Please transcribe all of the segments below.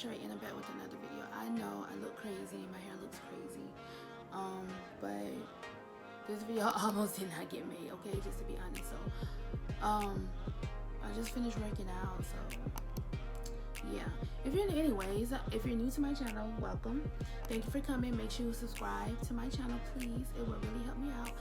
Arsharae and I'm back with another video. I know I look crazy, my hair looks crazy, but this video almost did not get made, okay, just to be honest. So I just finished working out, so yeah. If you're new to my channel, welcome. Thank you for coming. Make sure you subscribe to my channel, please. It will really help me out,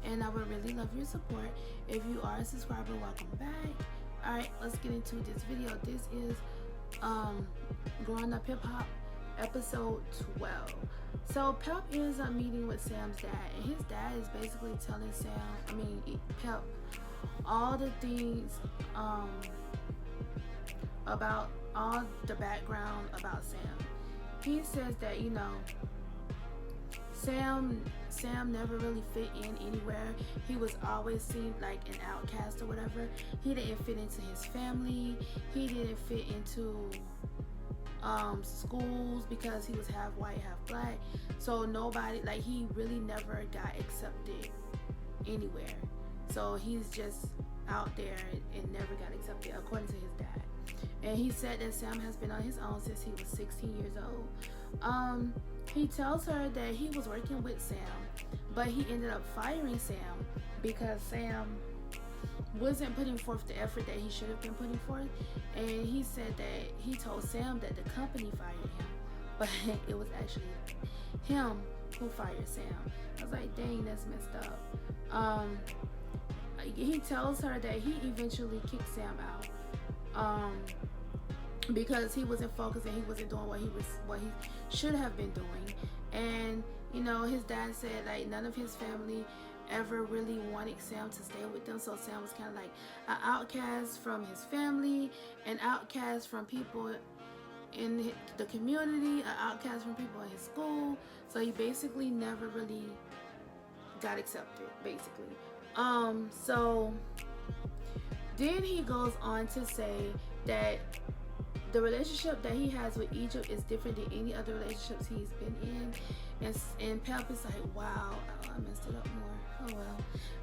and I would really love your support. If you are a subscriber, welcome back. All right, let's get into this video. This is Growing Up Hip Hop, episode 12. So Pep ends up meeting with Sam's dad, and his dad is basically telling Pep all the things about all the background about Sam. He says that, you know, Sam never really fit in anywhere. He was always seen like an outcast or whatever. He didn't fit into his family. He didn't fit into schools because he was half white, half black. So nobody, like, he really never got accepted anywhere. So he's just out there and never got accepted, according to his dad. And he said that Sam has been on his own since he was 16 years old. He tells her that he was working with Sam, but he ended up firing Sam because Sam wasn't putting forth the effort that he should have been putting forth. And he said that he told Sam that the company fired him, but it was actually him who fired Sam. I was like, dang, that's messed up. He tells her that he eventually kicked Sam out because he wasn't focused and he wasn't doing what he should have been doing. And you know, his dad said like none of his family ever really wanted Sam to stay with them, so Sam was kind of like an outcast from his family, an outcast from people in the community, an outcast from people in his school. So he basically never really got accepted, basically. So then he goes on to say that the relationship that he has with Egypt is different than any other relationships he's been in. And Pep is like, wow, I messed it up more. Oh well.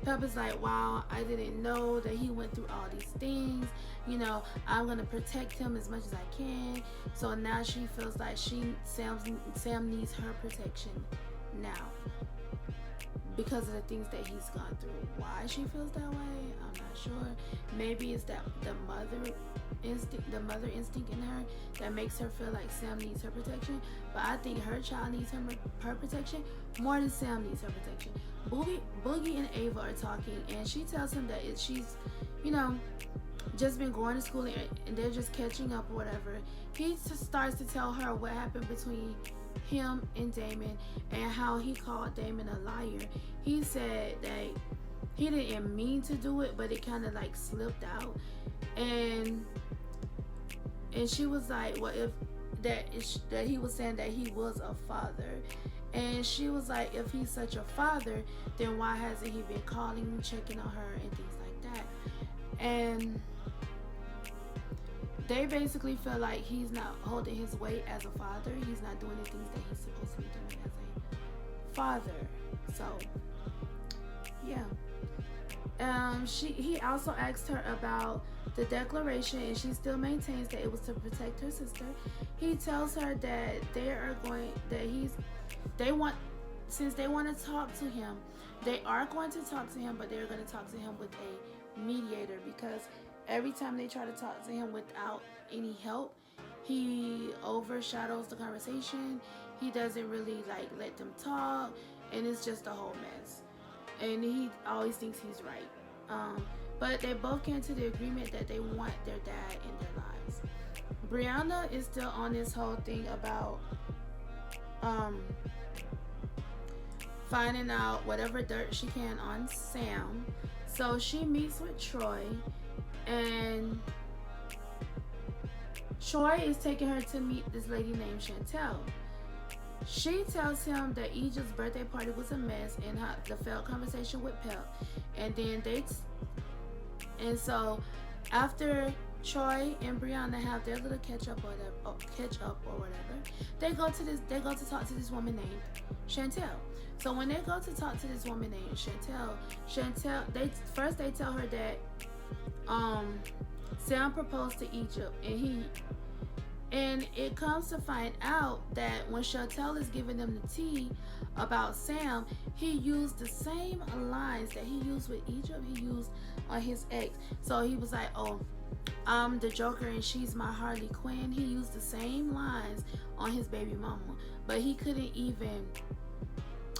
Pep is like, wow, I didn't know that he went through all these things. You know, I'm gonna protect him as much as I can. So now she feels like Sam needs her protection now, because of the things that he's gone through. Why she feels that way, I'm not sure. Maybe it's that the mother instinct in her that makes her feel like Sam needs her protection. But I think her child needs her protection more than Sam needs her protection. Boogie and Ava are talking, and she tells him that she's, you know, just been going to school and they're just catching up or whatever. He starts to tell her what happened between him and Damon and how he called Damon a liar. He said that he didn't mean to do it, but it kind of like slipped out. And she was like, well, if that he was saying that he was a father. And she was like, if he's such a father, then why hasn't he been calling, checking on her and things like that? And they basically feel like he's not holding his weight as a father. He's not doing the things that he's supposed to be doing as a father. So yeah. He also asked her about the declaration, and she still maintains that it was to protect her sister. He tells her that since they want to talk to him, they are going to talk to him, but they're going to talk to him with a mediator, because every time they try to talk to him without any help, he overshadows the conversation. He doesn't really like let them talk, and it's just a whole mess. And he always thinks he's right. But they both came to the agreement that they want their dad in their lives. Brianna is still on this whole thing about finding out whatever dirt she can on Sam. So she meets with Troy, and Troy is taking her to meet this lady named Chantel. She tells him that Egypt's birthday party was a mess and the failed conversation with Pep. And so after Troy and Brianna have their little catch up or whatever, they go to talk to this woman named Chantel. So when they go to talk to this woman named Chantel, they tell her that Sam proposed to Egypt, and And it comes to find out that when Chantel is giving them the tea about Sam, he used the same lines that he used with Egypt, he used on his ex. So he was like, oh, I'm the Joker and she's my Harley Quinn. He used the same lines on his baby mama, but he couldn't even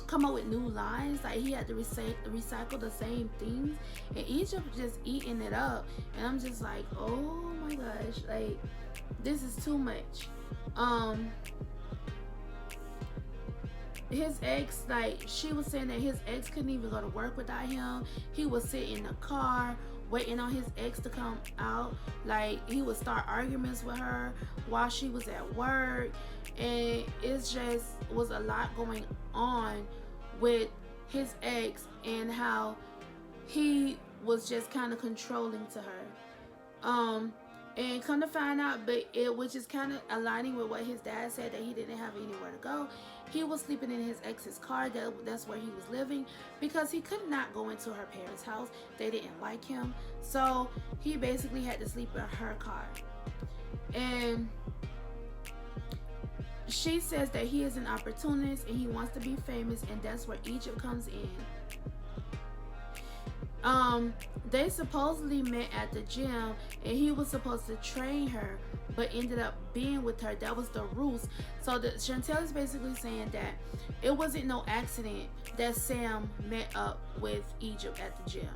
come up with new lines. Like, he had to recycle the same things, and Egypt just eating it up. And I'm just like, oh my gosh, like, this is too much. His ex, like, she was saying that his ex couldn't even go to work without him. He would sit in the car waiting on his ex to come out. Like, he would start arguments with her while she was at work, and it just was a lot going on with his ex and how he was just kind of controlling to her. And come to find out, which is kind of aligning with what his dad said, that he didn't have anywhere to go. He was sleeping in his ex's car. That's where he was living, because he could not go into her parents' house. They didn't like him, so he basically had to sleep in her car. And she says that he is an opportunist and he wants to be famous, and that's where Egypt comes in. They supposedly met at the gym, and he was supposed to train her, but ended up being with her. That was the ruse. So Chantel is basically saying that it wasn't no accident that Sam met up with Egypt at the gym.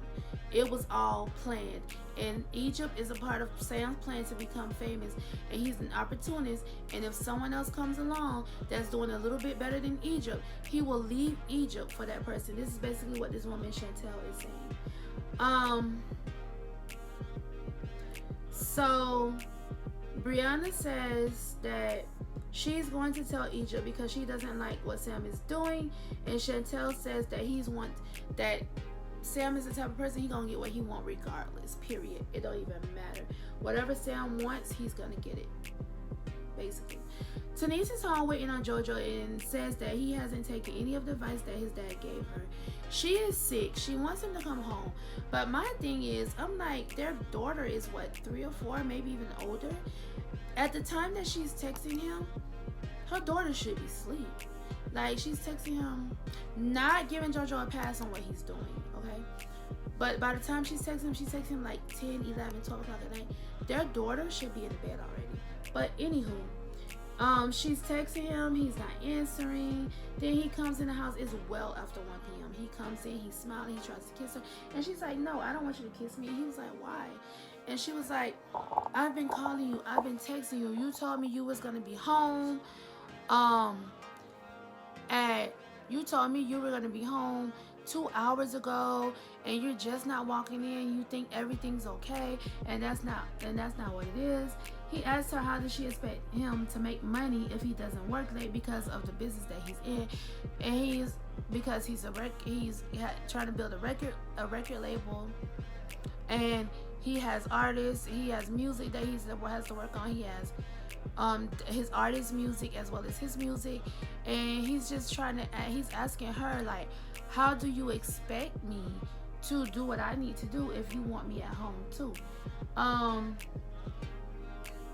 It was all planned, and Egypt is a part of Sam's plan to become famous, and he's an opportunist. And if someone else comes along that's doing a little bit better than Egypt, he will leave Egypt for that person. This is basically what this woman Chantel is saying. So Brianna says that she's going to tell Egypt because she doesn't like what Sam is doing, and Chantel says that Sam is the type of person, he gonna get what he want regardless, period. It don't even matter. Whatever Sam wants, he's gonna get it, basically. Tanise is home waiting on JoJo and says that he hasn't taken any of the advice that his dad gave her. She is sick. She wants him to come home. But my thing is, I'm like, their daughter is what, 3 or 4, maybe even older? At the time that she's texting him, her daughter should be asleep. Like, she's texting him, not giving JoJo a pass on what he's doing, okay? But by the time she's texting him like 10, 11, 12 o'clock at night. Their daughter should be in the bed already. But anywho, she's texting him, he's not answering. Then he comes in the house, it's well after 1 p.m. He comes in, he's smiling, he tries to kiss her, and she's like, no, I don't want you to kiss me. And he was like, why? And she was like, I've been calling you, I've been texting you, you told me you was gonna be home, you told me you were gonna be home 2 hours ago, and you're just not walking in. You think everything's okay, and that's not what it is. He asked her how does she expect him to make money if he doesn't work late because of the business that he's in, and he's trying to build a record label, and he has artists, he has music that he has to work on. He has his artist music as well as his music, and he's just he's asking her, like, how do you expect me to do what I need to do if you want me at home too?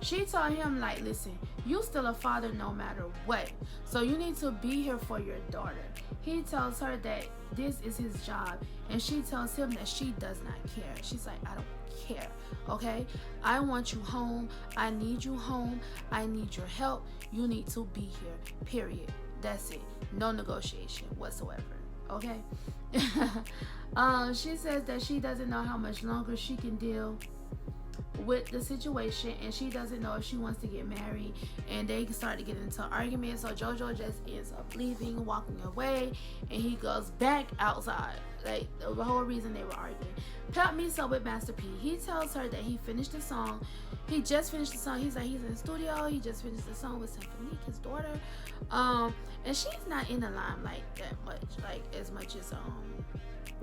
She told him, like, listen, you still a father no matter what, so you need to be here for your daughter. He tells her that this is his job, and she tells him that she does not care. She's like, I don't care, okay? I want you home. I need you home. I need your help. You need to be here, period. That's it. No negotiation whatsoever, okay? She says that she doesn't know how much longer she can deal with the situation, and she doesn't know if she wants to get married, and they start to get into an argument. So JoJo just ends up leaving, walking away, and he goes back outside. Like, the whole reason they were arguing. Pep meets up with Master P. He tells her that he finished the song. He just finished the song. He's like, he's in the studio. He just finished the song with Symphonique, his daughter. And she's not in the limelight that much, like as much as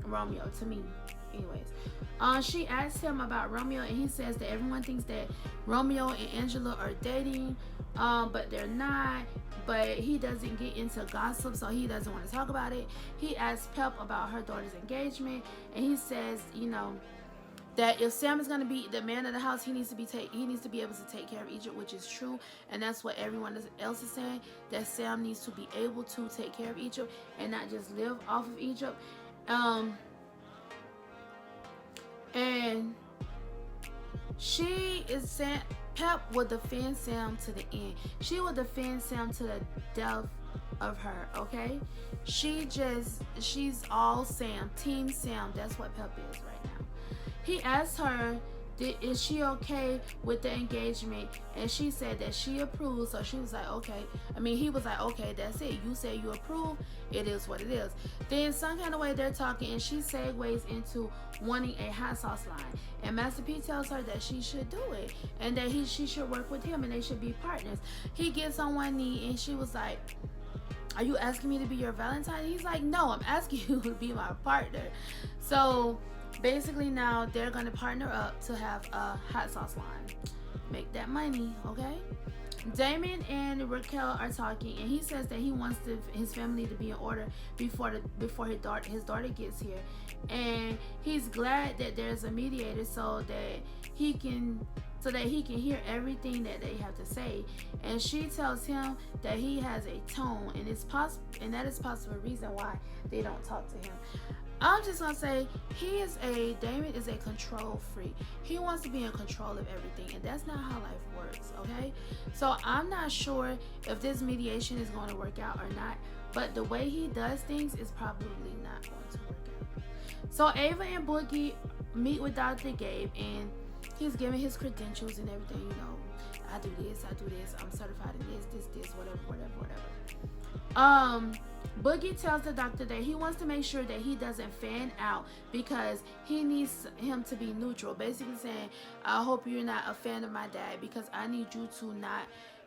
Romeo to me. Anyways, she asked him about Romeo, and he says that everyone thinks that Romeo and Angela are dating, but they're not. But he doesn't get into gossip, so he doesn't want to talk about it. He asked Pep about her daughter's engagement, and he says, you know, that if Sam is going to be the man of the house, he needs to be able to take care of Egypt, which is true, and that's what everyone else is saying, that Sam needs to be able to take care of Egypt and not just live off of Egypt. And she is saying Pep will defend Sam to the end. She will defend Sam to the death of her, okay? She's all Sam, Team Sam. That's what Pep is right now. He asked her, is she okay with the engagement? And she said that she approved. So she was like, okay. He was like, okay, that's it. You say you approve. It is what it is. Then some kind of way they're talking, and she segues into wanting a hot sauce line. And Master P tells her that she should do it, and that she should work with him, and they should be partners. He gets on one knee, and she was like, are you asking me to be your Valentine? He's like, no, I'm asking you to be my partner. So basically now they're gonna partner up to have a hot sauce line, make that money, okay? Damon and Raquel are talking, and he says that he wants his family to be in order before his daughter gets here, and he's glad that there's a mediator so that he can hear everything that they have to say. And she tells him that he has a tone, and that is possible reason why they don't talk to him. I'm just gonna say Damon is a control freak. He wants to be in control of everything, and that's not how life works, okay? So I'm not sure if this mediation is going to work out or not, but the way he does things is probably not going to work out. So Ava and Boogie meet with Dr. Gabe, and he's giving his credentials and everything, I do this, I'm certified in this, whatever. Boogie tells the doctor that he wants to make sure that he doesn't fan out because he needs him to be neutral. Basically saying, I hope you're not a fan of my dad because I need you to not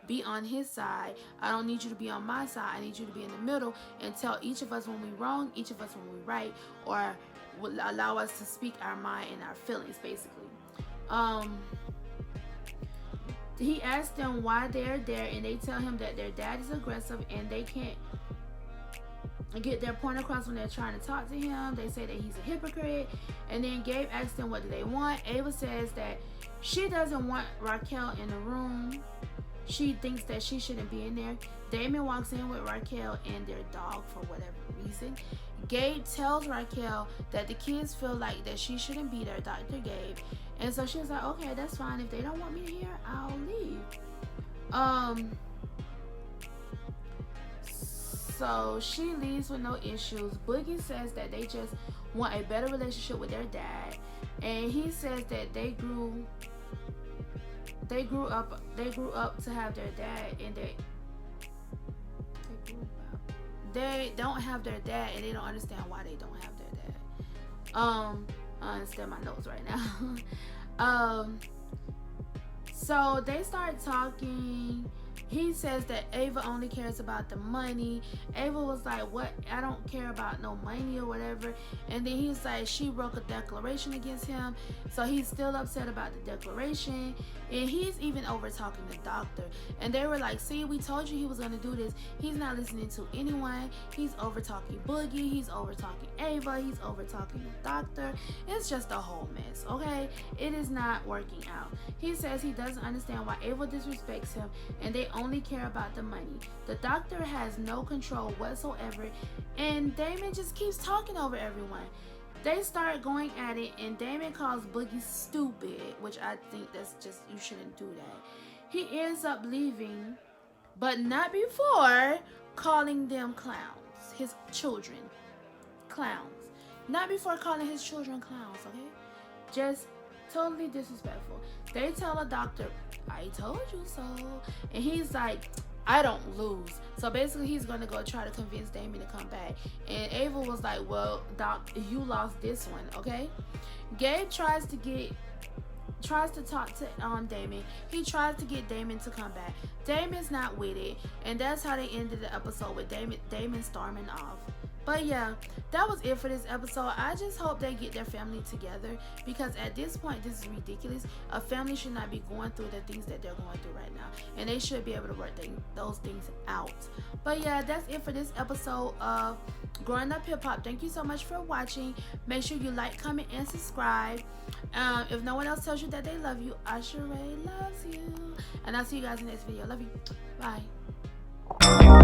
be on his side. I don't need you to be on my side. I need you to be in the middle and tell each of us when we're wrong, each of us when we're right, or will allow us to speak our mind and our feelings, basically. He asked them why they're there, and they tell him that their dad is aggressive and they can't get their point across when they're trying to talk to him. They say that he's a hypocrite, and then Gabe asks them what do they want. Ava says that she doesn't want Raquel in the room. She thinks that she shouldn't be in there. Damon walks in with Raquel and their dog for whatever reason. Gabe tells Raquel that the kids feel like that she shouldn't be there, Dr. Gabe. And so she was like, okay, that's fine. If they don't want me here, I'll leave. So she leaves with no issues. Boogie says that they just want a better relationship with their dad. And he says that they grew up to have their dad, and they don't have their dad, and they don't understand why they don't have their dad. I understand my notes right now. So they start talking. He says that Ava only cares about the money. Ava was like, what? I don't care about no money or whatever. And then he's like, she broke a declaration against him. So he's still upset about the declaration. And he's even over talking the doctor. And they were like, see, we told you he was going to do this. He's not listening to anyone. He's over talking Boogie. He's over talking Ava. He's over talking the doctor. It's just a whole mess, okay? It is not working out. He says he doesn't understand why Ava disrespects him, and they only care about the money. The doctor has no control whatsoever, and Damon just keeps talking over everyone. They start going at it, and Damon calls Boogie stupid, which I think that's just, you shouldn't do that. He ends up leaving, but not before calling them clowns, his children clowns. Not before calling his children clowns, okay? Just totally disrespectful. They tell the doctor, I told you so. And he's like, I don't lose. So basically he's gonna go try to convince Damon to come back. And Ava was like, well, doc, you lost this one, okay? Gabe tries to talk to Damon. He tries to get Damon to come back. Damon's not with it, and that's how they ended the episode, with Damon storming off. But yeah, that was it for this episode. I just hope they get their family together, because at this point, this is ridiculous. A family should not be going through the things that they're going through right now, and they should be able to work those things out. But yeah, that's it for this episode of Growing Up Hip Hop. Thank you so much for watching. Make sure you like, comment, and subscribe. If no one else tells you that they love you, Arsharae loves you. And I'll see you guys in the next video. Love you. Bye.